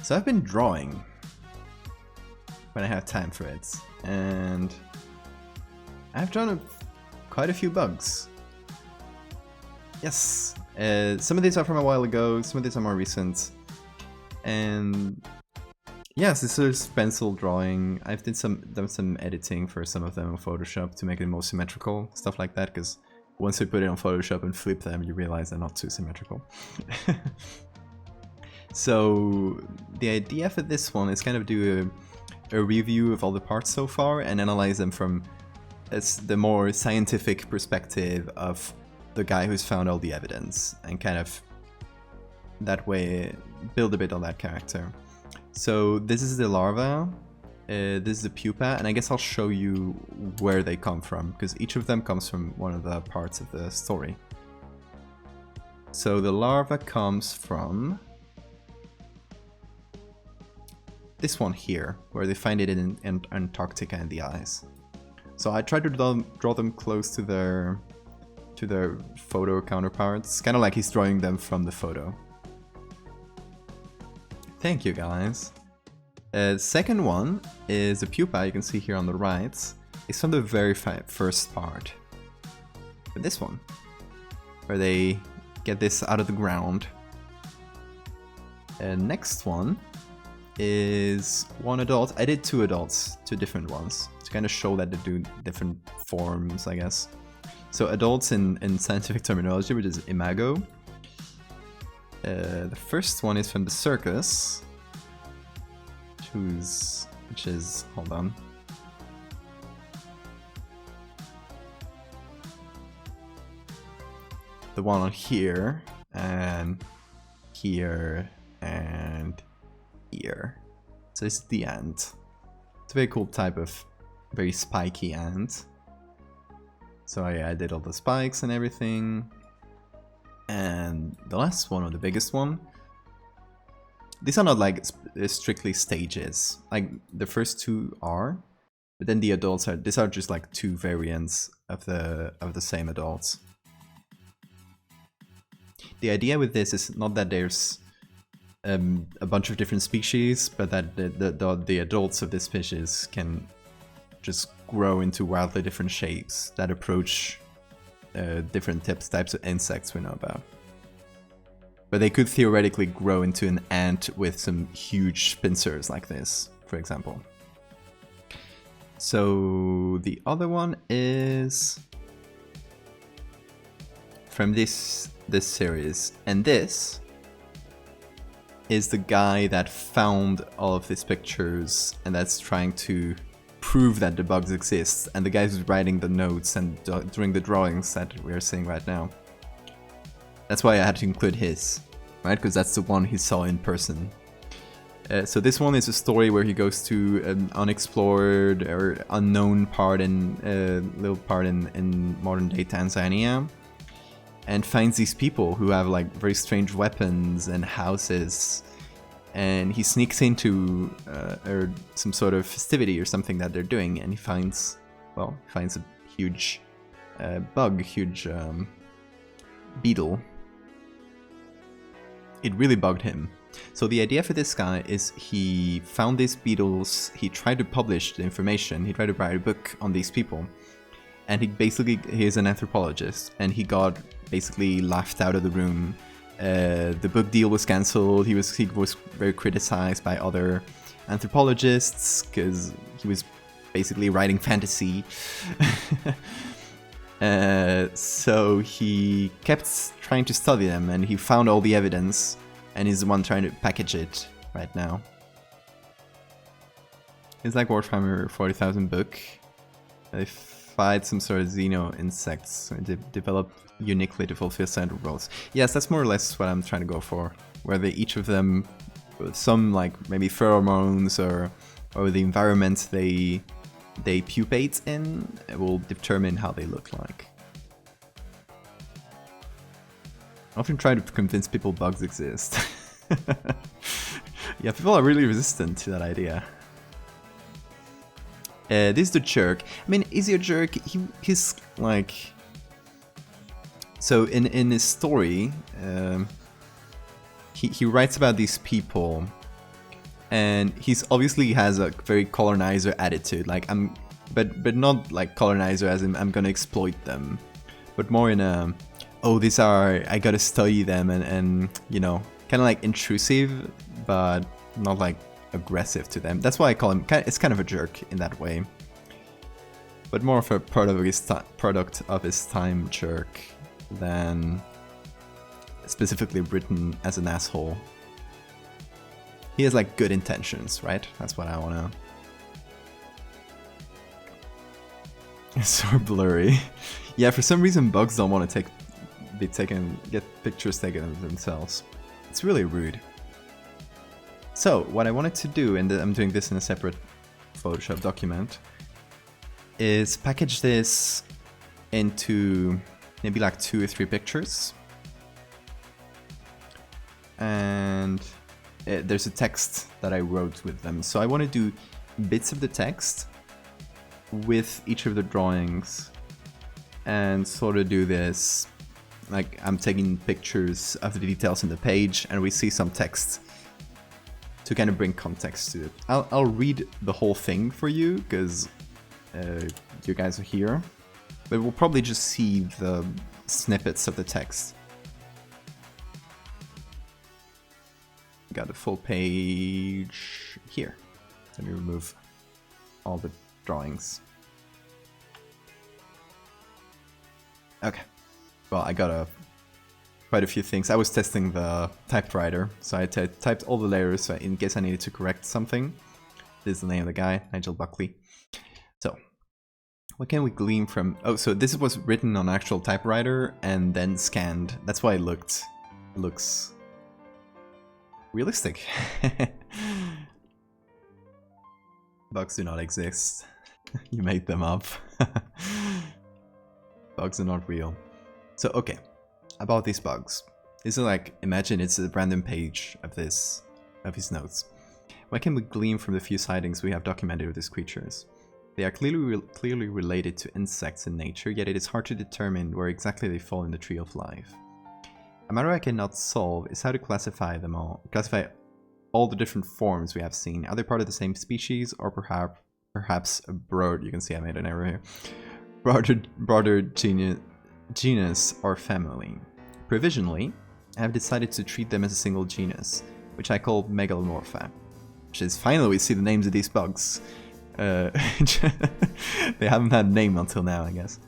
So I've been drawing when I have time for it, and I've drawn quite a few bugs. Yes, some of these are from a while ago, some of these are more recent, and yes, this is pencil drawing. I've done some editing for some of them in Photoshop to make it more symmetrical, stuff like that, because once you put it on Photoshop and flip them, you realize they're not too symmetrical. So the idea for this one is kind of do a review of all the parts so far and analyze them from the more scientific perspective of the guy who's found all the evidence, and kind of that way build a bit on that character. So this is the larva, this is the pupa, and I guess I'll show you where they come from, because each of them comes from one of the parts of the story. So the larva comes from this one here, where they find it in Antarctica in the ice. So I tried to draw them close to their photo counterparts, kind of like he's drawing them from the photo. Thank you, guys. Second one is the pupa, you can see here on the right. It's from the very first part. But this one, where they get this out of the ground. Next one is one adult. I did two adults, two different ones, to kind of show that they do different forms, I guess. So adults in scientific terminology, which is imago. The first one is from the circus, which is, hold on. The one on here, and here, and here. So this is the ant. It's a very cool type of very spiky ant. So yeah, I did all the spikes and everything. And the last one, or the biggest one, these are not like strictly stages. Like the first two are, but then the adults are. These are just like two variants of the same adults. The idea with this is not that there's a bunch of different species, but that the adults of this species can just grow into wildly different shapes that approach different types of insects we know about. But they could theoretically grow into an ant with some huge pincers like this, for example. So the other one is from this series, and this is the guy that found all of these pictures and that's trying to prove that the bugs exist, and the guy who's writing the notes and doing the drawings that we're seeing right now. That's why I had to include his, right? Because that's the one he saw in person. So this one is a story where he goes to an unexplored or unknown part little part in modern day Tanzania, and finds these people who have like very strange weapons and houses, and he sneaks into some sort of festivity or something that they're doing, and he finds a huge huge beetle. It really bugged him. So the idea for this guy is he found these beetles, he tried to publish the information, he tried to write a book on these people, and he's an anthropologist, and he got basically laughed out of the room. The book deal was cancelled. He was very criticized by other anthropologists because he was basically writing fantasy. So he kept trying to study them, and he found all the evidence, and he's the one trying to package it right now. It's like Warhammer 40,000 book. They fight some sort of xeno insects, so they develop uniquely to fulfill certain roles. Yes, that's more or less what I'm trying to go for, where each of them, some like maybe pheromones or the environment they pupate in will determine how they look like. I often try to convince people bugs exist. Yeah, people are really resistant to that idea. This is the jerk. I mean, is he a jerk? He's like... So in his story, he writes about these people and he's obviously has a very colonizer attitude. Like but not like colonizer as in I'm gonna exploit them, but more in a, oh, these are, I gotta study them, and you know, kind of like intrusive, but not like aggressive to them. That's why I call him, it's kind of a jerk in that way, but more of a product of his time jerk than specifically written as an asshole. He has like good intentions, right? That's what I wanna. It's so blurry. Yeah, for some reason bugs don't want to get pictures taken of themselves. It's really rude. So what I wanted to do, and I'm doing this in a separate Photoshop document, is package this into maybe like 2 or 3 pictures. And there's a text that I wrote with them. So I want to do bits of the text with each of the drawings and sort of do this like I'm taking pictures of the details in the page and we see some text to kind of bring context to it. I'll read the whole thing for you because you guys are here, but we'll probably just see the snippets of the text. Got the full page here. Let me remove all the drawings. Okay. Well, I got quite a few things. I was testing the typewriter, so I typed all the layers in case I needed to correct something. This is the name of the guy, Nigel Buckley. So, what can we glean from... Oh, so this was written on actual typewriter and then scanned. That's why it looks realistic. Bugs do not exist. You made them up. Bugs are not real. So, okay, about these bugs. This is like, imagine it's a random page of his notes. What can we glean from the few sightings we have documented of these creatures? They are clearly related to insects in nature, yet it is hard to determine where exactly they fall in the tree of life. A matter I cannot solve is how to classify them all. Classify all the different forms we have seen. Are they part of the same species, or perhaps a broad? You can see I made an error here. Broader genus or family. Provisionally, I have decided to treat them as a single genus, which I call Megalomorpha. Which is, finally we see the names of these bugs. They haven't had a name until now, I guess.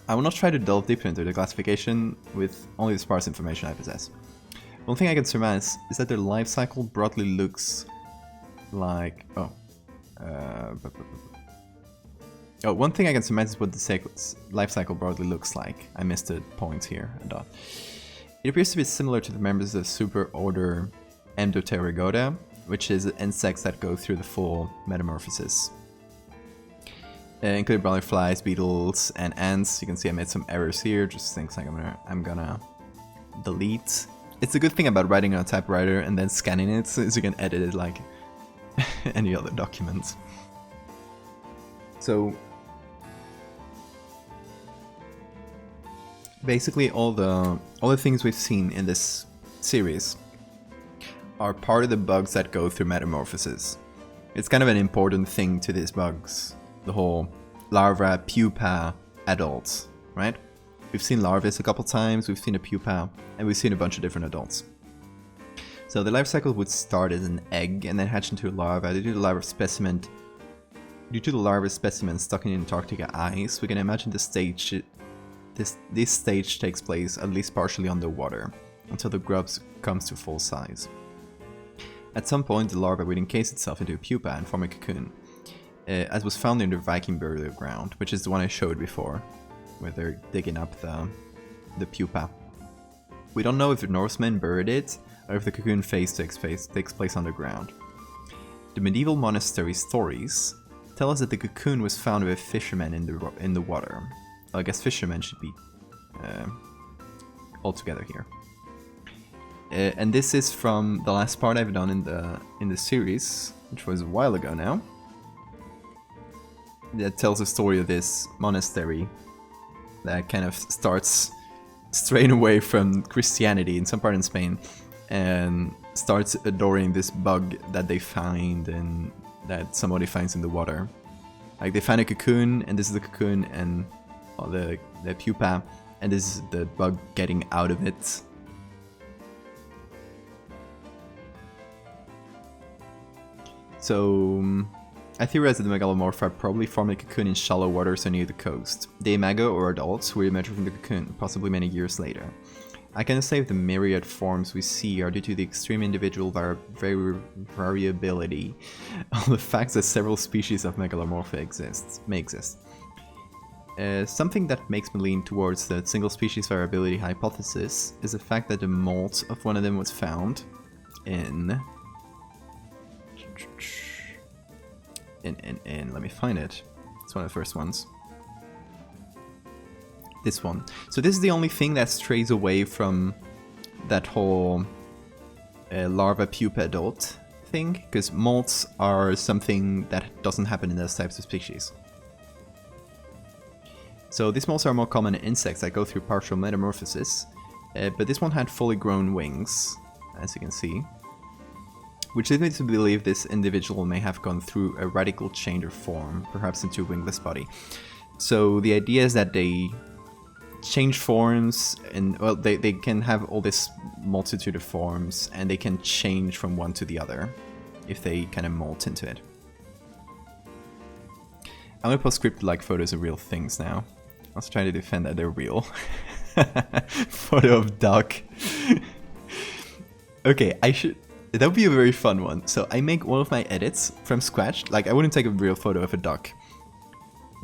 I will not try to delve deeper into the classification with only the sparse information I possess. One thing I can surmise is that their life cycle broadly looks like... one thing I can surmise is what the life cycle broadly looks like. I missed a point here, a dot. It appears to be similar to the members of the superorder Endopterygota, which is insects that go through the full metamorphosis. Including butterflies, beetles, and ants. You can see I made some errors here, just things like I'm gonna delete. It's a good thing about writing on a typewriter and then scanning it, so you can edit it like any other document. So basically all the things we've seen in this series are part of the bugs that go through metamorphosis. It's kind of an important thing to these bugs. The whole larva, pupa, adults, right? We've seen larvae a couple times, we've seen a pupa, and we've seen a bunch of different adults. So the life cycle would start as an egg and then hatch into a larva. Due to the larva specimen stuck in Antarctica ice, we can imagine this stage takes place at least partially underwater, until the grub comes to full size. At some point, the larva would encase itself into a pupa and form a cocoon, as was found in the Viking burial ground, which is the one I showed before, where they're digging up the pupa. We don't know if the Norsemen buried it, or if the cocoon phase takes place underground. The medieval monastery stories tell us that the cocoon was found with fishermen in the water. Well, I guess fishermen should be all together here. And this is from the last part I've done in the series, which was a while ago now. That tells the story of this monastery that kind of starts straying away from Christianity in some part in Spain, and starts adoring this bug that they find and that somebody finds in the water. Like they find a cocoon, and this is the cocoon and the pupa, and this is the bug getting out of it. So I theorize that the Megalomorpha probably formed a cocoon in shallow waters or near the coast. The imago, or adults, who emerge from the cocoon, possibly many years later. I cannot say if the myriad forms we see are due to the extreme individual variability of the fact that several species of Megalomorpha may exist. Something that makes me lean towards the single species variability hypothesis is the fact that the molt of one of them was found in let me find it. It's one of the first ones. This one. So this is the only thing that strays away from that whole larva pupa adult thing, because molts are something that doesn't happen in those types of species. So these molts are more common in insects that go through partial metamorphosis, but this one had fully grown wings, as you can see, which leads me to believe this individual may have gone through a radical change of form, perhaps into a wingless body. So the idea is that they change forms, and well, they can have all this multitude of forms, and they can change from one to the other if they kind of molt into it. I'm gonna post script-like photos of real things now. I was trying to defend that they're real. Photo of duck. Okay, that would be a very fun one. So I make one of my edits from scratch. Like, I wouldn't take a real photo of a duck,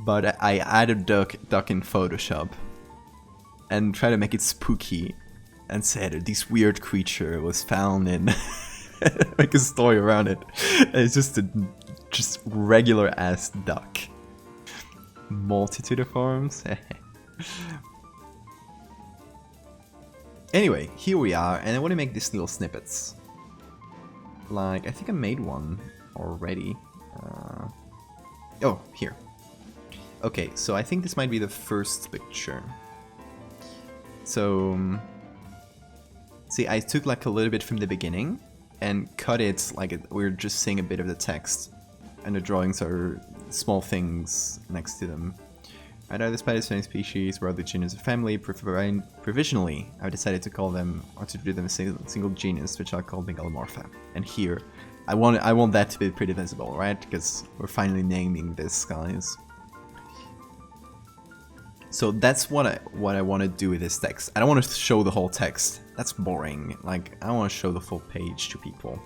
but I add a duck in Photoshop and try to make it spooky and say that this weird creature was found in make a story around it. And it's just a regular ass duck. Multitude of forms. Anyway, here we are, and I want to make these little snippets. Like, I think I made one already. Oh, here. Okay, so I think this might be the first picture. So, see, I took like a little bit from the beginning and cut it like we're just seeing a bit of the text, and the drawings are small things next to them. Either the spiders same species, or the genus of family. Provisionally, I've decided to call them, or to do them a single genus, which I'll call Megalomorpha. And here, I want that to be pretty visible, right? Because we're finally naming this, guys. So that's what I want to do with this text. I don't want to show the whole text. That's boring. Like, I want to show the full page to people.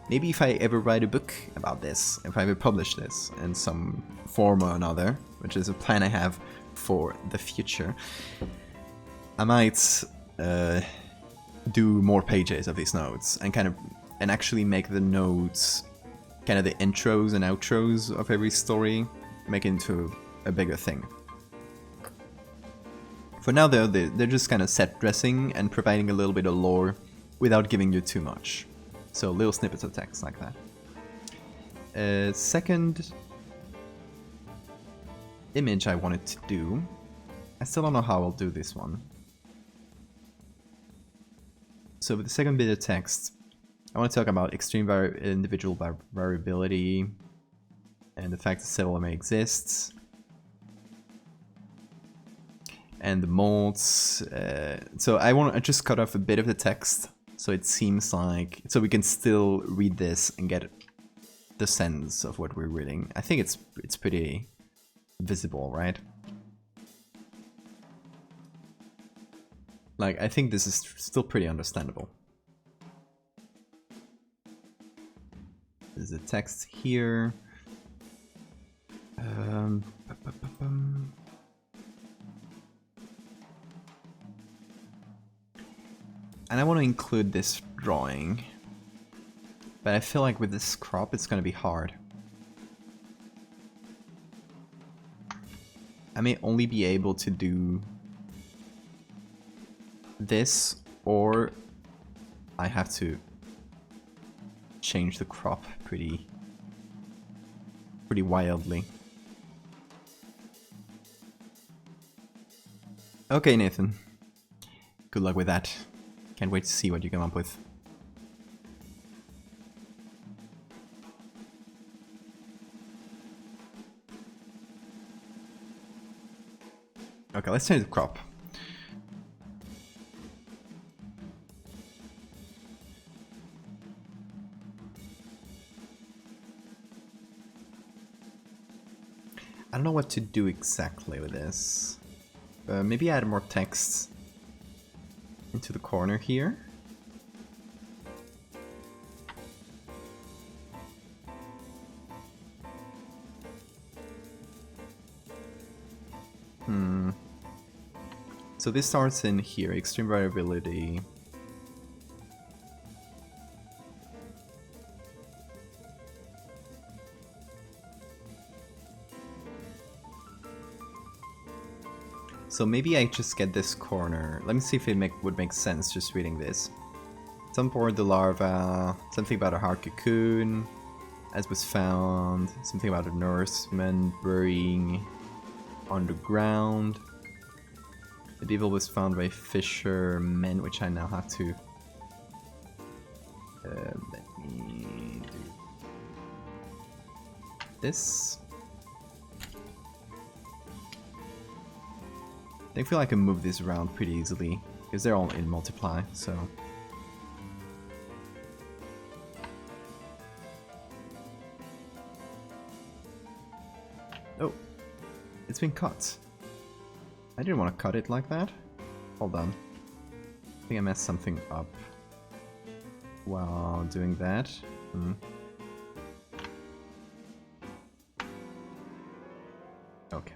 Maybe if I ever write a book about this, if I ever publish this in some form or another, which is a plan I have for the future, I might do more pages of these notes and actually make the notes kind of the intros and outros of every story, make it into a bigger thing. For now though, they're just kind of set dressing and providing a little bit of lore without giving you too much. So little snippets of text like that. Second image I wanted to do, I still don't know how I'll do this one. So with the second bit of text, I want to talk about extreme individual variability and the fact that several may exist, and the molds. So I want to just cut off a bit of the text, so it seems like, so we can still read this and get the sense of what we're reading. I think it's pretty visible, right? Like, I think this is still pretty understandable. There's a text here. And I want to include this drawing, but I feel like with this crop it's gonna be hard. I may only be able to do this, or I have to change the crop pretty wildly. Okay, Nathan. Good luck with that. Can't wait to see what you come up with. Okay, let's change the crop. I don't know what to do exactly with this. Maybe add more text into the corner here. So this starts in here, extreme variability. So maybe I just get this corner. Let me see if it would make sense just reading this. Some board the larva, something about a hard cocoon, as was found, something about a nourishment burying underground. The devil was found by fishermen, which I now have to... let me do this. I feel I can move this around pretty easily, because they're all in multiply, so... Oh, it's been cut. I didn't want to cut it like that. Hold on. I think I messed something up while doing that. Okay.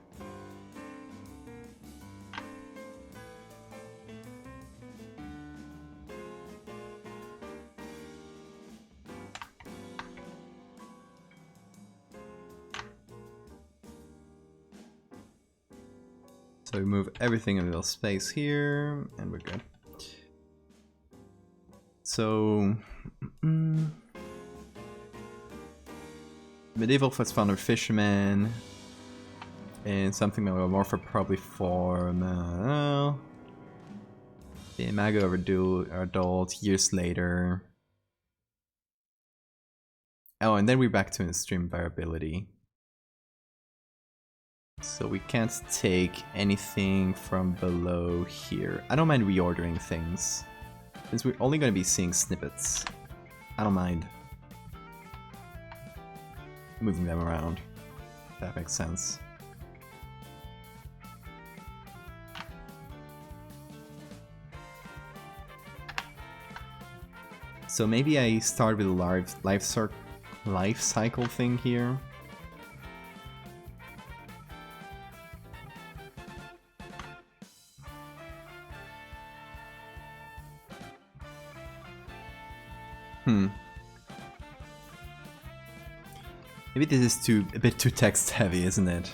So we move everything in a little space here, and we're good. So... medieval was found by fishermen, and something Megalomorpha probably form... Imago of adult years later. Oh, and then we're back to extreme variability. So we can't take anything from below here. I don't mind reordering things, since we're only going to be seeing snippets. I don't mind moving them around, if that makes sense. So maybe I start with a life cycle thing here. Maybe this is a bit too text heavy, isn't it?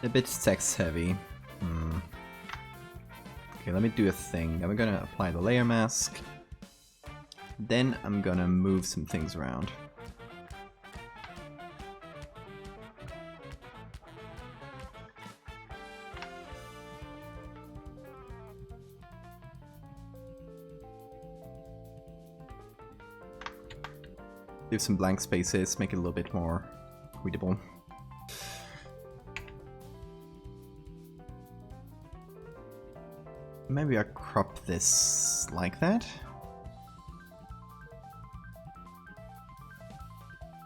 A bit text heavy. Okay, let me do a thing. I'm gonna apply the layer mask. Then I'm gonna move some things around. Leave some blank spaces, make it a little bit more readable. Maybe I crop this like that.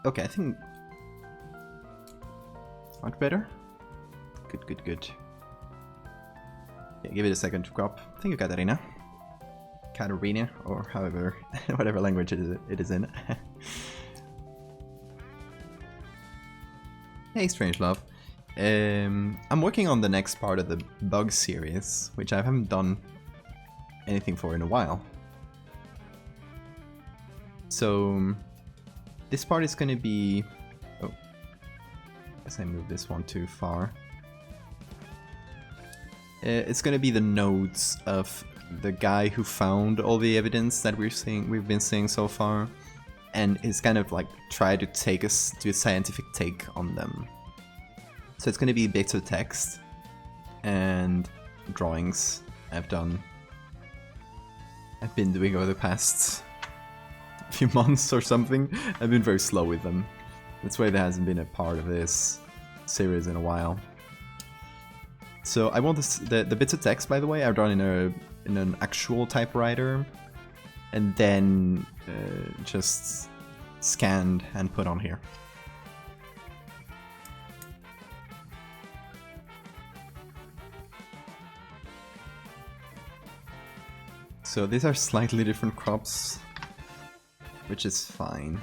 Okay, I think... much better? Good, good, good. Yeah, give it a second to crop. Thank you, Katarina. Katarina, or however, whatever language it is in. Hey, Strangelove. I'm working on the next part of the bug series, which I haven't done anything for in a while. So this part is going to be... oh, I guess I moved this one too far. It's going to be the nodes of the guy who found all the evidence that we've been seeing so far, and he's kind of like try to take us to a scientific take on them. So it's going to be bits of text and drawings I've been doing over the past few months or something. I've been very slow with them. That's why there hasn't been a part of this series in a while. So I want the bits of text, by the way, I've done in an actual typewriter, and then just scanned and put on here. So these are slightly different crops, which is fine.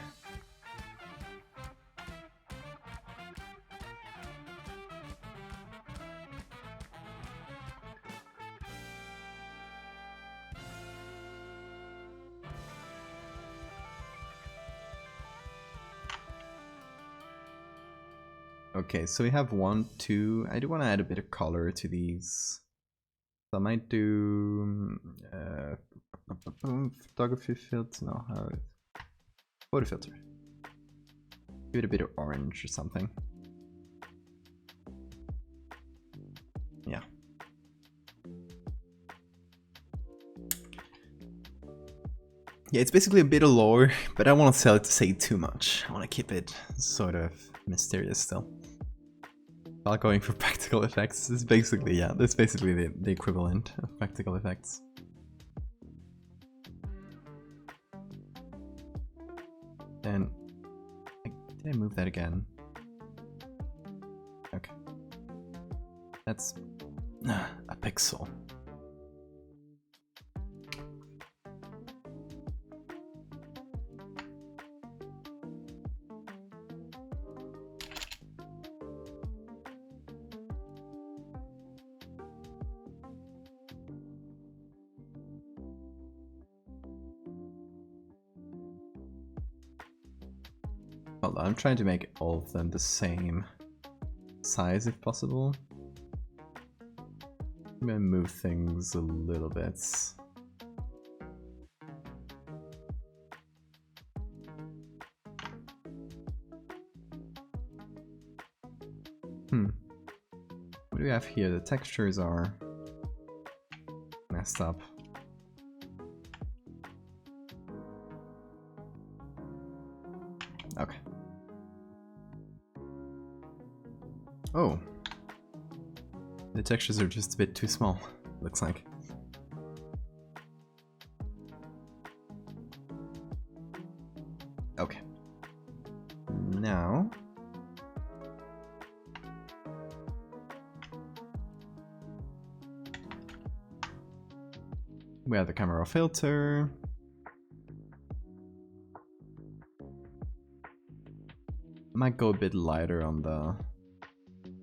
Okay, so we have 1, 2. I do want to add a bit of color to these. So I might do photography filter. No, photo filter. Give it a bit of orange or something. Yeah. Yeah, it's basically a bit of lore, but I don't want to sell it to say too much. I want to keep it sort of mysterious still. While going for practical effects, this is basically, yeah, that's basically the equivalent of practical effects. And did I move that again? Okay. That's a pixel. Hold on, I'm trying to make all of them the same size if possible. I'm gonna move things a little bit. What do we have here? The textures are messed up. Okay. Oh. The textures are just a bit too small, looks like. Okay. Now... we have the camera filter. Might go a bit lighter on the...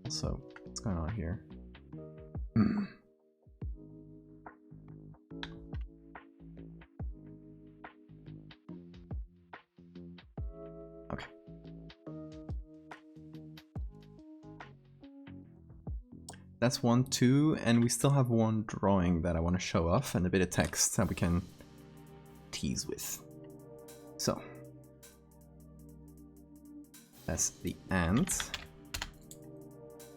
Also, what's going on here? Okay. That's 1, 2, and we still have one drawing that I want to show off and a bit of text that we can tease with. So, that's the ant.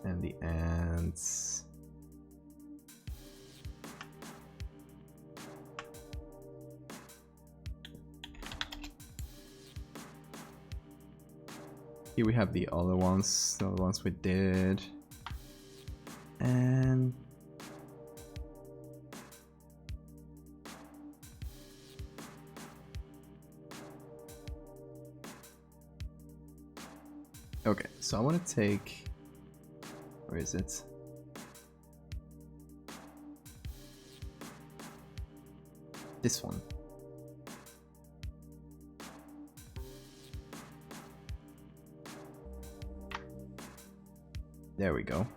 And the ants. Here we have the other ones we did. And okay, so I want to take, where is it? This one. There we go.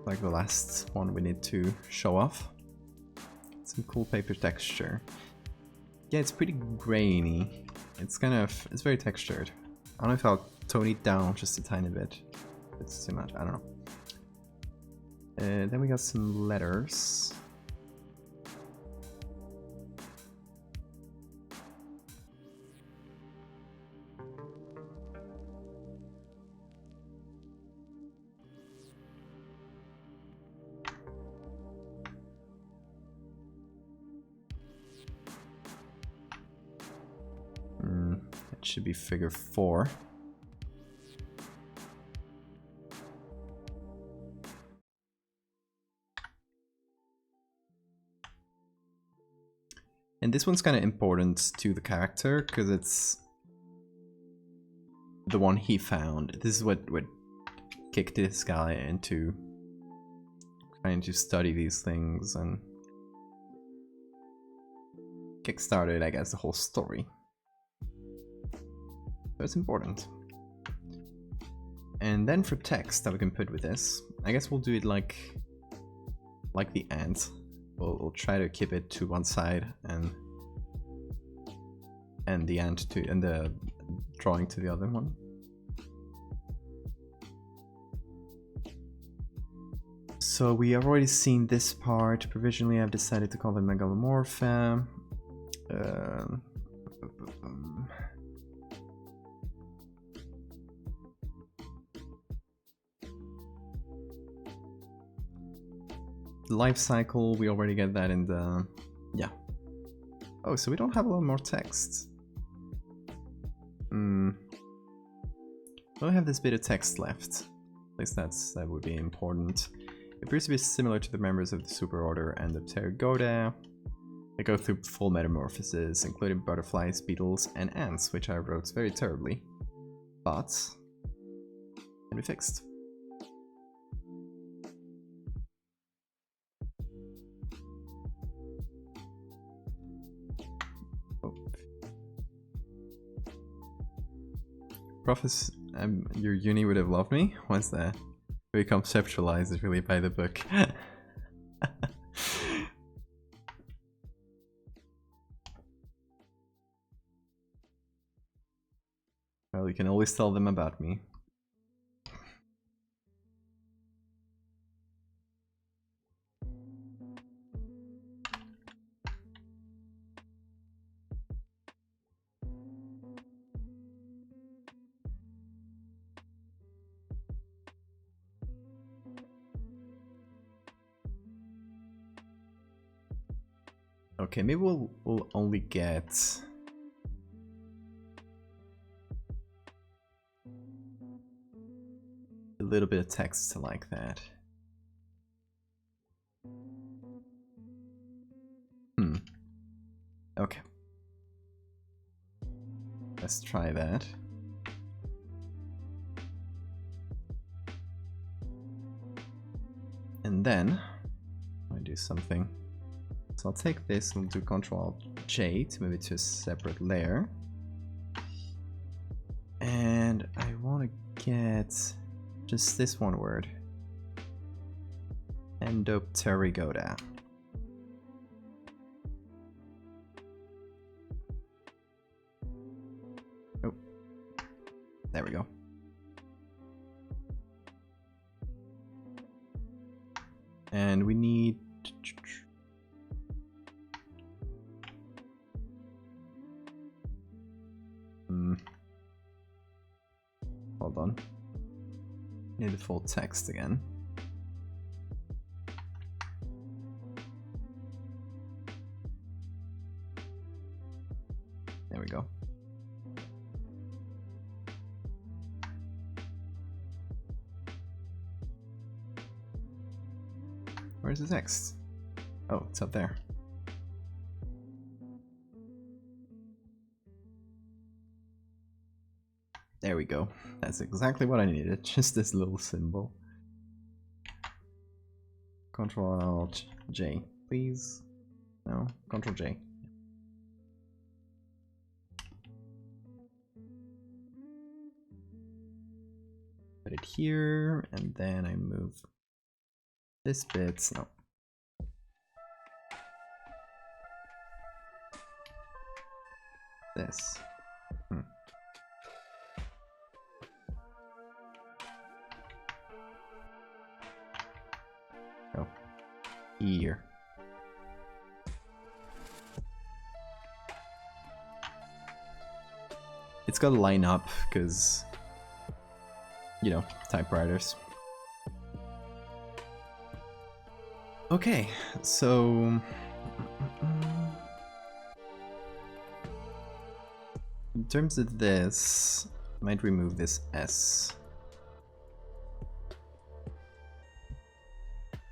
Like the last one we need to show off. Some cool paper texture. Yeah, it's pretty grainy. It's kind of, it's very textured. I don't know if I'll tone it down just a tiny bit. It's too much, I don't know. Then we got some letters. should be figure 4. And this one's kind of important to the character because it's the one he found. This is what kicked this guy into trying to study these things and kickstarted, I guess, the whole story. So it's important. And then for text that we can put with this, I guess we'll do it like the ant. We'll try to keep it to one side and the ant to and the drawing to the other one. So we have already seen this part. Provisionally, I've decided to call them Megalomorpha. Life cycle, we already get that in the... yeah. Oh, so we don't have a lot more text. We only have this bit of text left. At least that would be important. It appears to be similar to the members of the superorder and the Pterygoida. They go through full metamorphosis, including butterflies, beetles, and ants, which I wrote very terribly. But can be fixed. Professor, your uni would have loved me. What's that? We conceptualize it really by the book. Well, you can always tell them about me. Okay, maybe we'll only get a little bit of text like that. Okay. Let's try that. And then I do something. So I'll take this and do Ctrl-J to move it to a separate layer. And I want to get just this one word. Endopterygoda. Oh, there we go. And we need... hold on. Need the full text again. There we go. Where's the text? Oh, it's up there. There we go. That's exactly what I needed. Just this little symbol. Ctrl-J, please. No, Ctrl-J. Put it here, and then I move this bit. No. This. Oh. Here. It's got to line up because, you know, typewriters. Okay, so In terms of this, I might remove this S.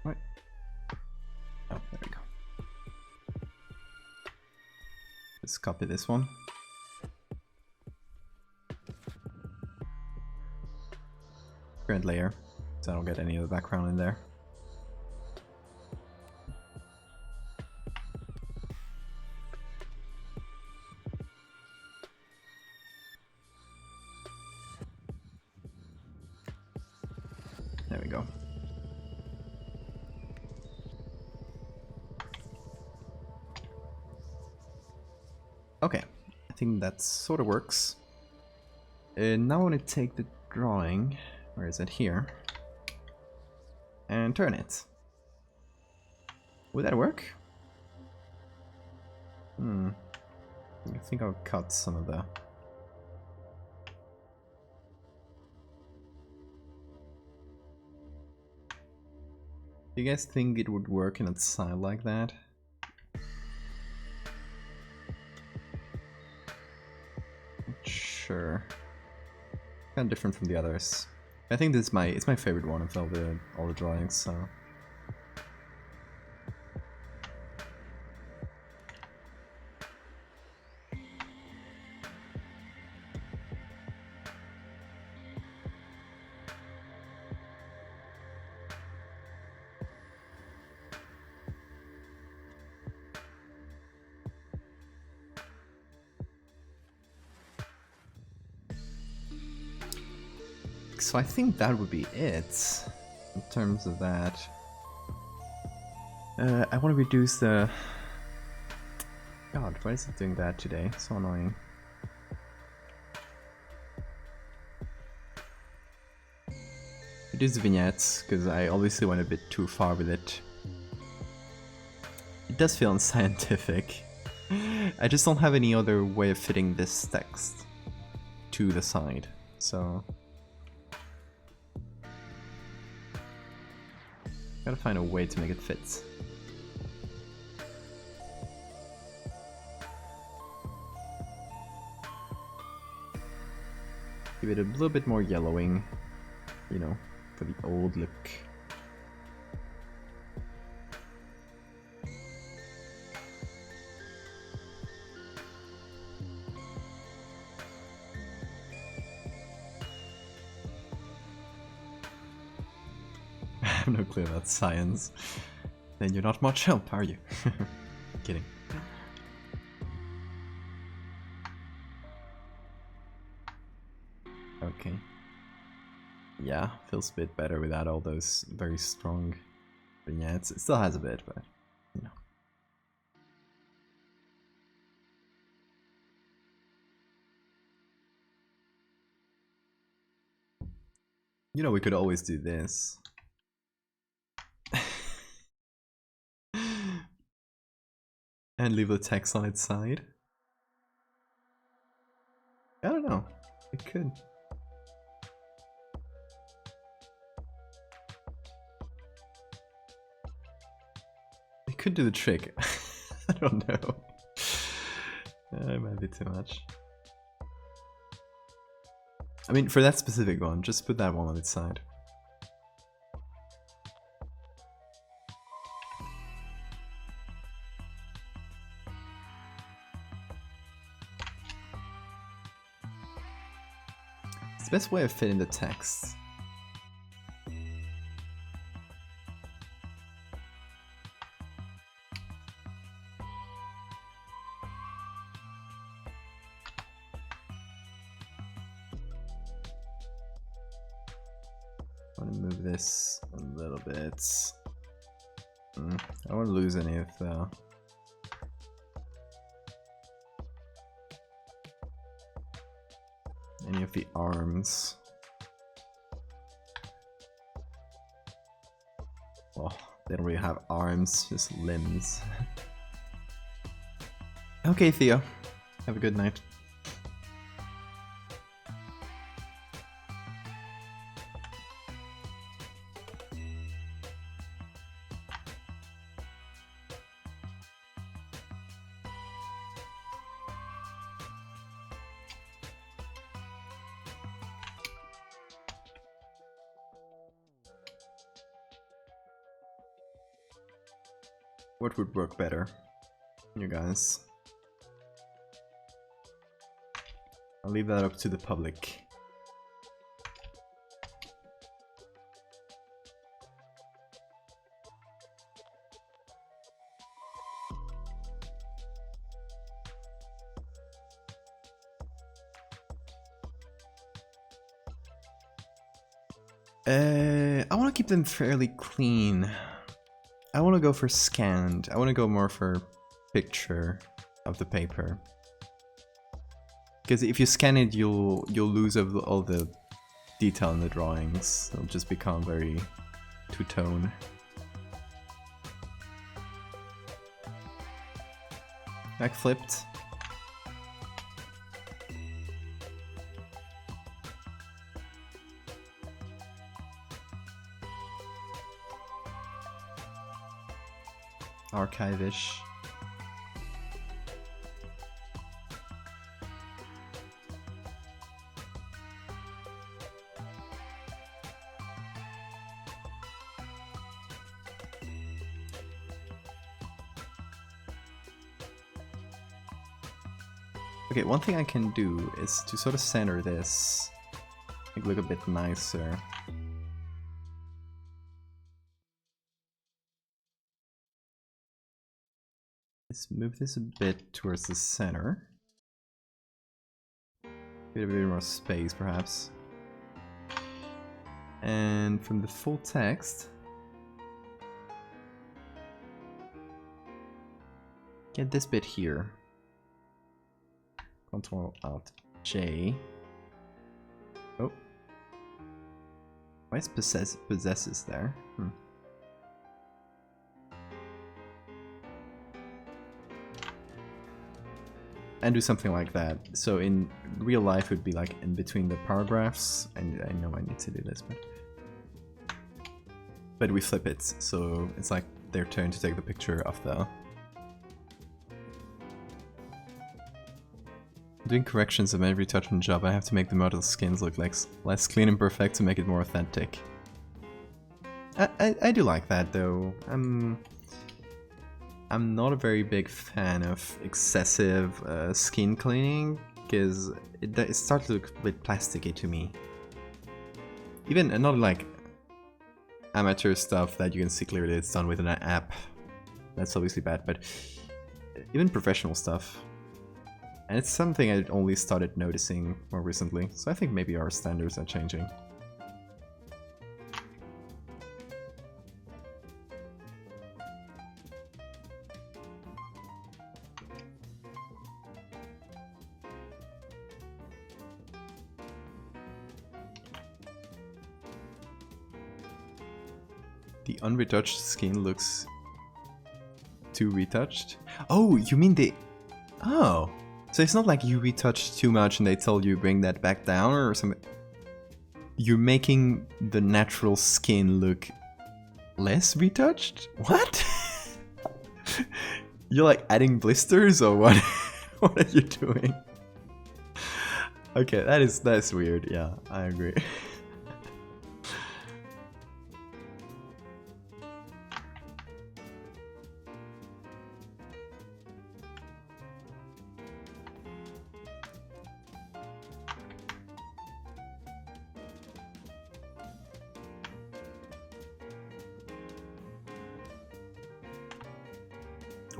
Right. Oh, there we go. Let's copy this one. Current layer, so I don't get any of the background in there. There we go. Okay, I think that sort of works. Now I want to take the drawing, where is it, here, and turn it. Would that work? I think I'll cut some of the... Do you guys think it would work in a style like that? Not sure. Kind of different from the others. I think this is it's my favorite one of all the drawings, so... So I think that would be it in terms of that. I want to reduce the... God, why is it doing that today? So annoying. Reduce the vignettes, because I obviously went a bit too far with it. It does feel unscientific. I just don't have any other way of fitting this text to the side, so... Gotta find a way to make it fit. Give it a little bit more yellowing, you know, for the old look. I have no clue about science. Then you're not much help, are you? Kidding. Okay. Yeah, feels a bit better without all those very strong vignettes. It still has a bit, but you know. You know, we could always do this. And leave the text on its side. I don't know. It could. It could do the trick. I don't know. It might be too much. I mean, for that specific one, just put that one on its side. It's the best way of fitting the text. I want to move this a little bit. I don't want to lose any of the... any of the arms. Well, they don't really have arms, just limbs. Okay, Theo. Have a good night. What would work better, you guys? I'll leave that up to the public. I want to keep them fairly clean. I want to go for scanned. I want to go more for picture of the paper. Because if you scan it, you'll lose all the detail in the drawings. It'll just become very two-tone. Back flipped. Archive-ish. Okay, one thing I can do is to sort of center this, make it look a bit nicer. Let's move this a bit towards the center. Get a bit more space, perhaps. And from the full text, get this bit here. Control Alt J. Oh. Why is possesses there? And do something like that. So in real life it would be like in between the paragraphs. And I know I need to do this, but we flip it, so it's like their turn to take the picture of the... Doing corrections of every touch and job, I have to make the model's skins look like less clean and perfect to make it more authentic. I do like that though. I'm not a very big fan of excessive skin cleaning, because it starts to look a bit plasticky to me. Even not like amateur stuff that you can see clearly it's done with an app. That's obviously bad, but even professional stuff. And it's something I only started noticing more recently, so I think maybe our standards are changing. The unretouched skin looks too retouched? Oh, you mean they... Oh! So it's not like you retouched too much and they tell you bring that back down or something. You're making the natural skin look less retouched? What? You're like adding blisters or what? What are you doing? Okay, that's weird. Yeah, I agree.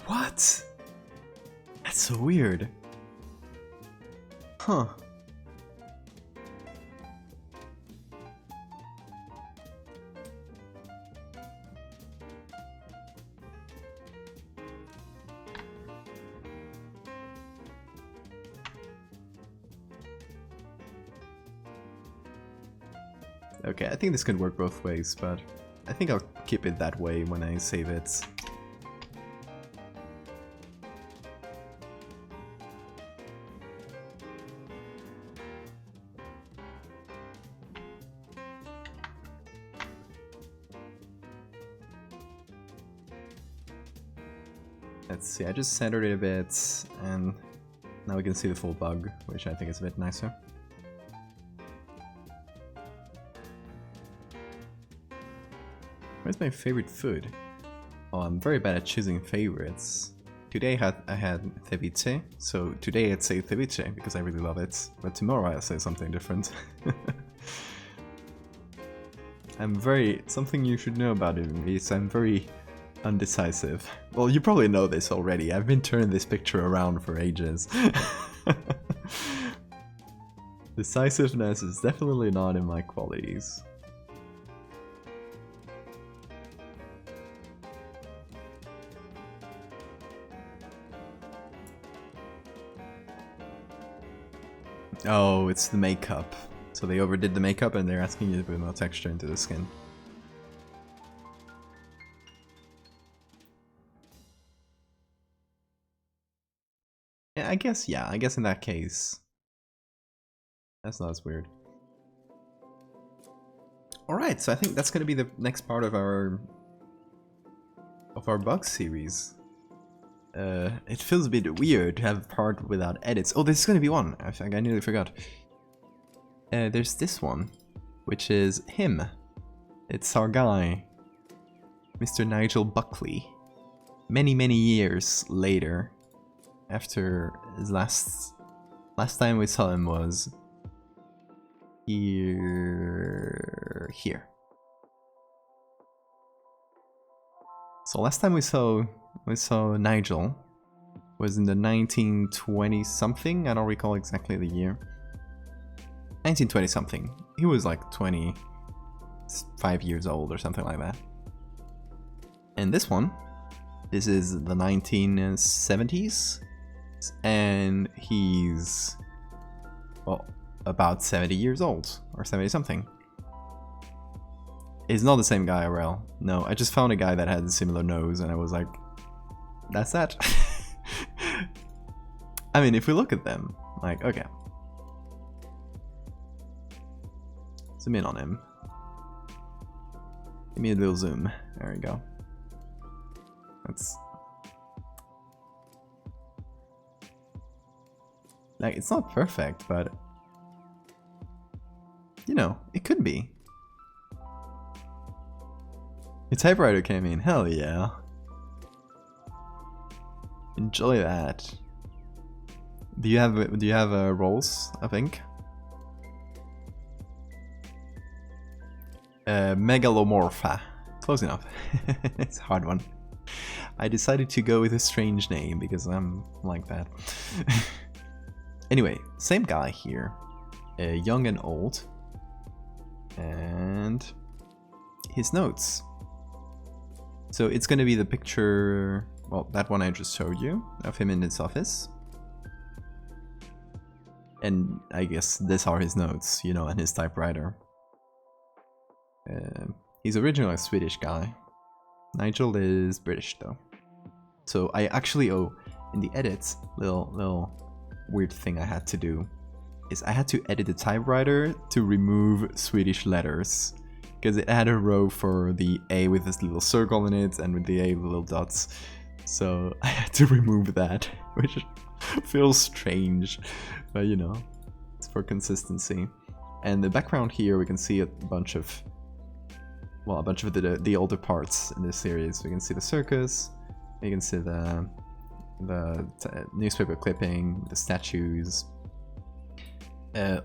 What? That's so weird. Huh. Okay, I think this can work both ways, but I think I'll keep it that way when I save it. Let's see, I just centered it a bit, and now we can see the full bug, which I think is a bit nicer. Where's my favorite food? Oh, I'm very bad at choosing favorites. Today I had ceviche, so today I'd say ceviche because I really love it, but tomorrow I'll say something different. Something you should know about me is I'm very undecisive. Well, you probably know this already, I've been turning this picture around for ages. Decisiveness is definitely not in my qualities. Oh, it's the makeup. So they overdid the makeup and they're asking you to put more texture into the skin. Yeah, I guess in that case. That's not as weird. Alright, so I think that's gonna be the next part of our bug series. It feels a bit weird to have a part without edits. Oh, this is gonna be one. I think I nearly forgot. There's this one, which is him. It's our guy, Mr. Nigel Buckley. Many years later, after his last time we saw him was here. So last time we saw Nigel was in the 1920 something. I don't recall exactly the year. 1920 something. He was like 25 years old or something like that. And this is the 1970s, and he's, well, about 70 years old, or 70 something. It's not the same guy, Aurel. No, I just found a guy that had a similar nose, and I was like, that's that. I mean, if we look at them, like, okay. Zoom in on him. Give me a little zoom. There we go. That's... like, it's not perfect, but... you know, it could be. The typewriter came in, hell yeah. Enjoy that. Do you have rolls, I think? Megalomorpha. Close enough. It's a hard one. I decided to go with a strange name because I'm like that. Anyway, same guy here. Young and old. And his notes. So it's gonna be the picture, well, that one I just showed you, of him in his office. And I guess these are his notes, you know, and his typewriter. He's originally a Swedish guy. Nigel is British though. So I actually, in the edits, little weird thing I had to do is I had to edit the typewriter to remove Swedish letters. Because it had a row for the A with this little circle in it and with the A with little dots. So I had to remove that, which feels strange, but you know, it's for consistency. And the background here, we can see a bunch of the older parts in this series. We can see the circus, we can see the newspaper clipping, the statues,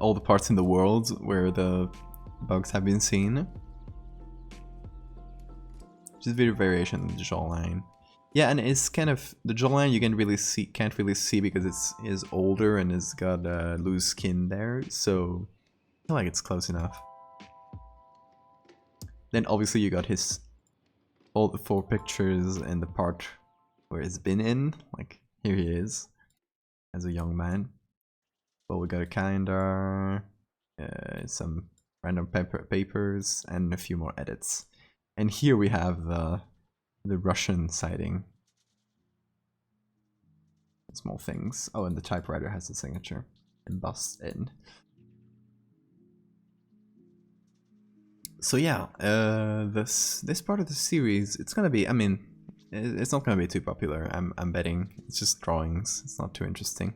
all the parts in the world where the bugs have been seen. Just a bit of variation in the jawline. Yeah, and it's kind of the jawline you can't really see because it is older and it's got loose skin there, so I feel like it's close enough. Then obviously you got all the 4 pictures and the part where it's been in, like here he is as a young man. Well, we got a calendar, some random papers, and a few more edits. And here we have the Russian sighting. Small things. Oh, and the typewriter has the signature embossed in. So yeah, this part of the series, it's gonna be, I mean, it's not gonna be too popular. I'm betting. It's just drawings. It's not too interesting.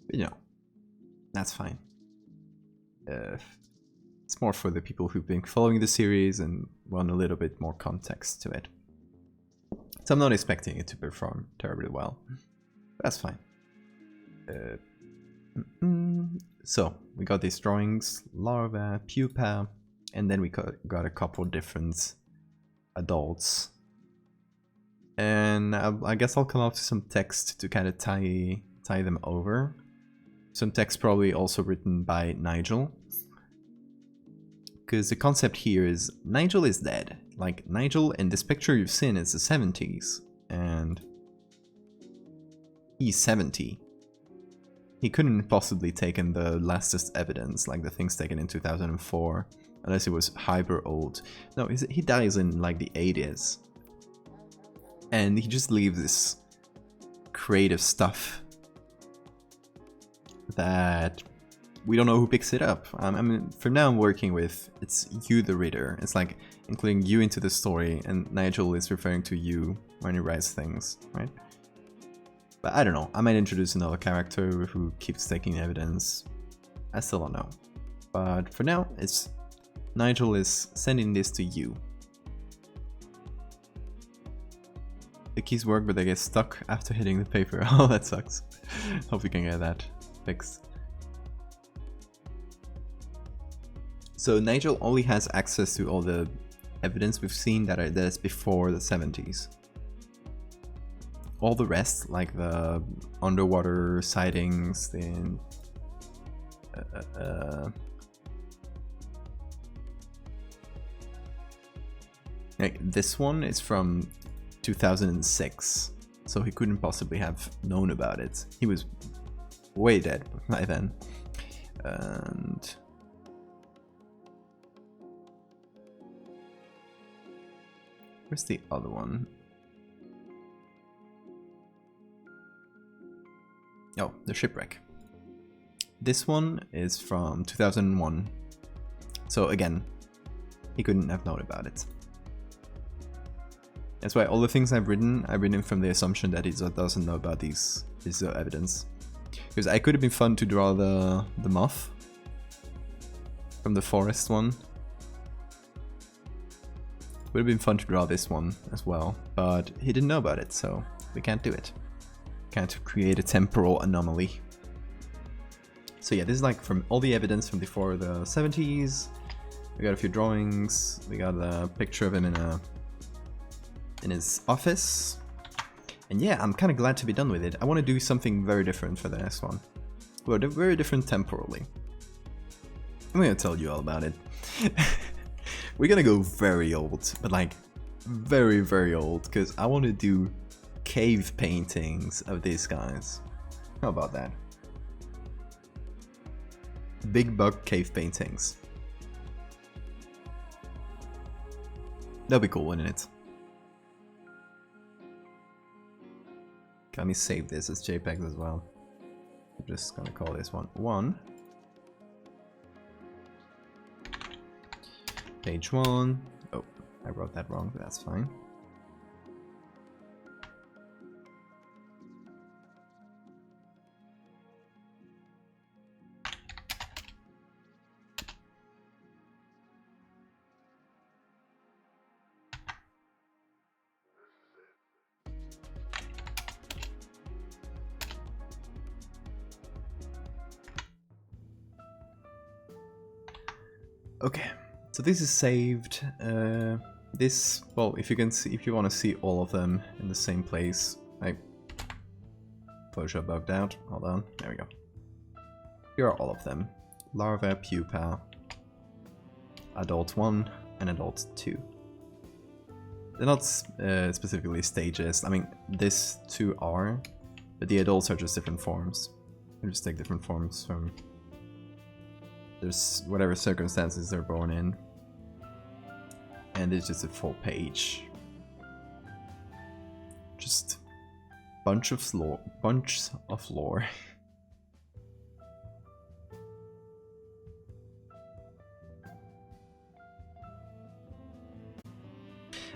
But you know, that's fine. It's more for the people who've been following the series and want a little bit more context to it. So I'm not expecting it to perform terribly well. That's fine. So we got these drawings, larva, pupa, and then we got a couple different adults. And I guess I'll come up with some text to kind of tie them over. Some text probably also written by Nigel. Because the concept here is Nigel is dead. Like, Nigel in this picture you've seen is the 70s. And he's 70. He couldn't possibly taken the latest evidence, like the things taken in 2004. Unless it was hyper old. No, he dies in like the 80s. And he just leaves this creative stuff that we don't know who picks it up. I mean, for now I'm working with, it's you the reader. It's like including you into the story, and Nigel is referring to you when he writes things, right? But I don't know, I might introduce another character who keeps taking evidence. I still don't know. But for now, it's Nigel is sending this to you. The keys work, but they get stuck after hitting the paper. Oh, that sucks. Hope you can get that fixed. So Nigel only has access to all the evidence we've seen that is before the 70s. All the rest, like the underwater sightings, like this one is from 2006, so he couldn't possibly have known about it. He was way dead by then. And where's the other one? Oh, the shipwreck. This one is from 2001. So again, he couldn't have known about it. That's why all the things I've written from the assumption that he doesn't know about this evidence. Because I could have been fun to draw the moth from the forest one. Would have been fun to draw this one as well, but he didn't know about it, so we can't do it. Can't create a temporal anomaly. So yeah, this is like from all the evidence from before the 70s. We got a few drawings. We got a picture of him in his office. And yeah, I'm kind of glad to be done with it. I want to do something very different for the next one. Well, very different temporally. I'm going to tell you all about it. We're going to go very old, but like very, very old, because I want to do cave paintings of these guys. How about that? Big bug cave paintings. That'll be cool, wouldn't it? Let me save this as JPEGs as well. I'm just gonna call this one. Page 1. Oh, I wrote that wrong, but that's fine. Okay, so this is saved. This, well, if you want to see all of them in the same place, I Photoshop bugged out. Hold on, there we go. Here are all of them: larva, pupa, adult 1, and adult 2. They're not specifically stages. I mean, these two are, but the adults are just different forms. They just take different forms from there's whatever circumstances they're born in, and it's just a full page. Just bunch of lore.